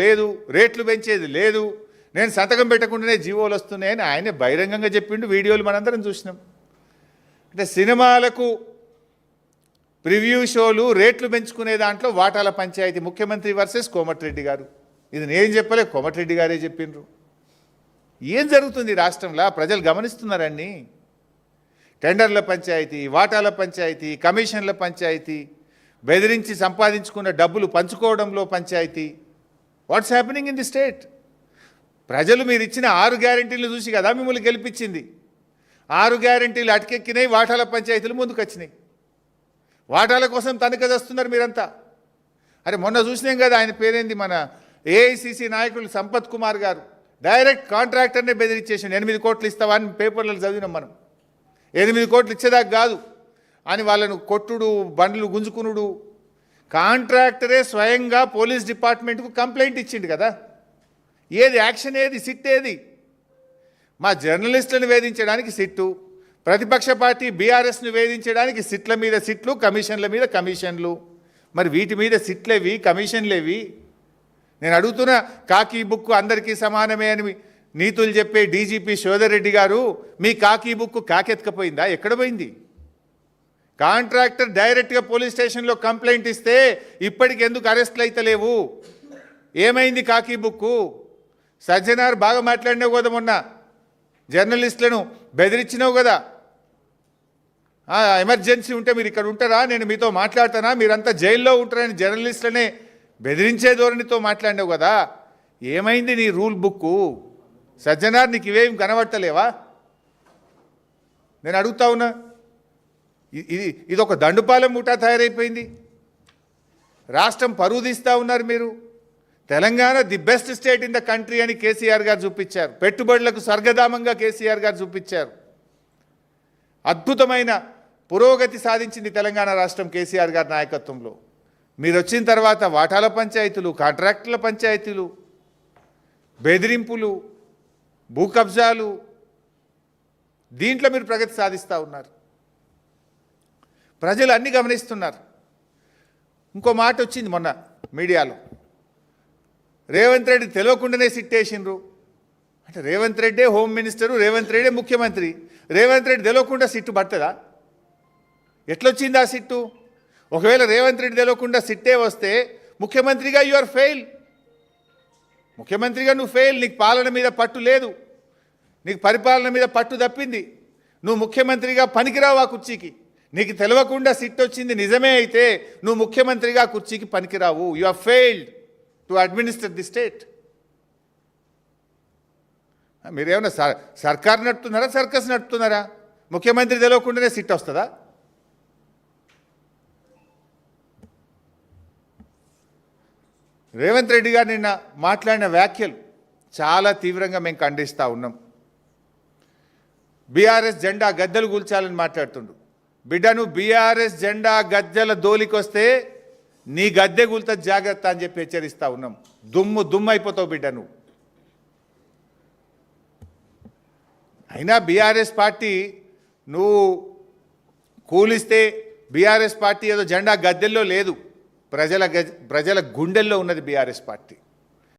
లేదు, రేట్లు పెంచేది లేదు, నేను సంతకం పెట్టకుండానే జీవోలు వస్తున్నాయని ఆయనే బహిరంగంగా చెప్పిండు. వీడియోలు మనందరం చూసినాం. అంటే సినిమాలకు ప్రివ్యూ షోలు రేట్లు పెంచుకునే దాంట్లో వాటాల పంచాయతీ, ముఖ్యమంత్రి వర్సెస్ కోమటిరెడ్డి గారు. ఇది నేను చెప్పలే, కోమటిరెడ్డి గారే చెప్పిండ్రు. ఏం జరుగుతుంది రాష్ట్రంలో? ప్రజలు గమనిస్తున్నారండి. టెండర్ల పంచాయతీ, వాటాల పంచాయతీ, కమిషన్ల పంచాయతీ, బెదిరించి సంపాదించుకున్న డబ్బులు పంచుకోవడంలో పంచాయతీ. What's happening in the state? ప్రజలు మీరు ఇచ్చిన 6 గ్యారెంటీలు చూసి కదా మిమ్మల్ని గెలిపించింది. 6 గ్యారెంటీలు అటకెక్కినాయి, వాటాల పంచాయతీలు ముందుకు వచ్చినాయి. వాటాల కోసం తనకదస్తున్నారు మీరంతా. అరే మొన్న చూసినాం కదా, ఆయన పేరేంది, మన ఏఐసిసి నాయకులు సంపత్ కుమార్ గారు డైరెక్ట్ కాంట్రాక్టర్నే బెదిరించేసిండు. 8 కోట్లు ఇస్తావా అని పేపర్లలో చదివినాం మనం. 8 కోట్లు ఇచ్చేదాకా కాదు అని వాళ్ళను కొట్టుడు, బండ్లు గుంజుకునుడు. కాంట్రాక్టరే స్వయంగా పోలీస్ డిపార్ట్మెంట్కు కంప్లైంట్ ఇచ్చిండు కదా. ఏది యాక్షన్? ఏది సిట్? ఏది? మా జర్నలిస్టులను వేధించడానికి సిట్టు, ప్రతిపక్ష పార్టీ బీఆర్ఎస్ను వేధించడానికి సిట్ల మీద సిట్లు, కమిషన్ల మీద కమిషన్లు. మరి వీటి మీద సిట్లేవి, కమిషన్లేవి? నేను అడుగుతున్న, కాకీ బుక్ అందరికీ సమానమే అని నీతులు చెప్పే డీజీపీ శోధర్ రెడ్డి గారు, మీ కాకీ బుక్ కాకెత్తుకపోయిందా? ఎక్కడ పోయింది? కాంట్రాక్టర్ డైరెక్ట్గా పోలీస్ స్టేషన్లో కంప్లైంట్ ఇస్తే ఇప్పటికి ఎందుకు అరెస్ట్లు అయితే లేవు? ఏమైంది కాకీ బుక్కు? సజ్జనార్ బాగా మాట్లాడినావు కదా, మొన్న జర్నలిస్టులను బెదిరించినావు కదా. ఎమర్జెన్సీ ఉంటే మీరు ఇక్కడ ఉంటారా, నేను మీతో మాట్లాడతానా, మీరంతా జైల్లో ఉంటారని జర్నలిస్టులనే బెదిరించే ధోరణితో మాట్లాడినావు కదా. ఏమైంది నీ రూల్ బుక్కు? సజ్జనార్, నీకు ఇవేం కనబడతలేవా? నేను అడుగుతా ఉన్నా. ఇది ఒక దండుపాలెం ముఠా తయారైపోయింది. రాష్ట్రం పరువు తీస్తూ ఉన్నారు మీరు. Telangana the best state in the country అని కేసీఆర్ గారు చూపించారు. పెట్టుబడులకు స్వర్గధామంగా కేసీఆర్ గారు చూపించారు. అద్భుతమైన పురోగతి సాధించింది తెలంగాణ రాష్ట్రం కేసీఆర్ గారి నాయకత్వంలో. మీరు వచ్చిన తర్వాత వాటాల పంచాయతీలు, కాంట్రాక్టుల పంచాయతీలు, బెదిరింపులు, భూ కబ్జాలు, దీంట్లో మీరు ప్రగతి సాధిస్తూ ఉన్నారు. ప్రజలు అన్నీ గమనిస్తున్నారు. ఇంకో మాట వచ్చింది మొన్న మీడియాలో, రేవంత్ రెడ్డి తెలియకుండానే సిట్టేసిండ్రు. అంటే రేవంత్ రెడ్డే హోమ్ మినిస్టరు, రేవంత్ రెడ్డే ముఖ్యమంత్రి, రేవంత్ రెడ్డి తెలియకుండా సిట్టు పడుతుందా? ఎట్లొచ్చింది ఆ సిట్టు? ఒకవేళ రేవంత్ రెడ్డి తెలియకుండా సిట్టే వస్తే ముఖ్యమంత్రిగా యు ఆర్ ఫెయిల్. ముఖ్యమంత్రిగా నువ్వు ఫెయిల్. నీకు పాలన మీద పట్టు లేదు, నీకు పరిపాలన మీద పట్టు తప్పింది. నువ్వు ముఖ్యమంత్రిగా పనికిరావు ఆ కుర్చీకి. నీకు తెలియకుండా సిట్ వచ్చింది నిజమే అయితే నువ్వు ముఖ్యమంత్రిగా కుర్చీకి పనికిరావు. You are failed to administer the state. మీరేమన్నా సర్కార్ నడుపుతున్నారా, సర్కస్ నడుపుతున్నారా? ముఖ్యమంత్రి తెలియకుండానే సిట్ వస్తుందా? రేవంత్ రెడ్డి గారు నిన్న మాట్లాడిన వ్యాఖ్యలు చాలా తీవ్రంగా మేము ఖండిస్తూ ఉన్నాం. బీఆర్ఎస్ జెండా గద్దెలు కూల్చాలని మాట్లాడుతుండు. బిడ్డను బీఆర్ఎస్ జెండా గద్దెల దోలికొస్తే నీ గద్దె కూల్త జాగ్రత్త అని చెప్పి హెచ్చరిస్తూ ఉన్నాం. దుమ్ము అయిపోతావు బిడ్డ నువ్వు. అయినా బీఆర్ఎస్ పార్టీ నువ్వు కూలిస్తే బీఆర్ఎస్ పార్టీ ఏదో జెండా గద్దెల్లో లేదు, ప్రజల గుండెల్లో ఉన్నది బీఆర్ఎస్ పార్టీ.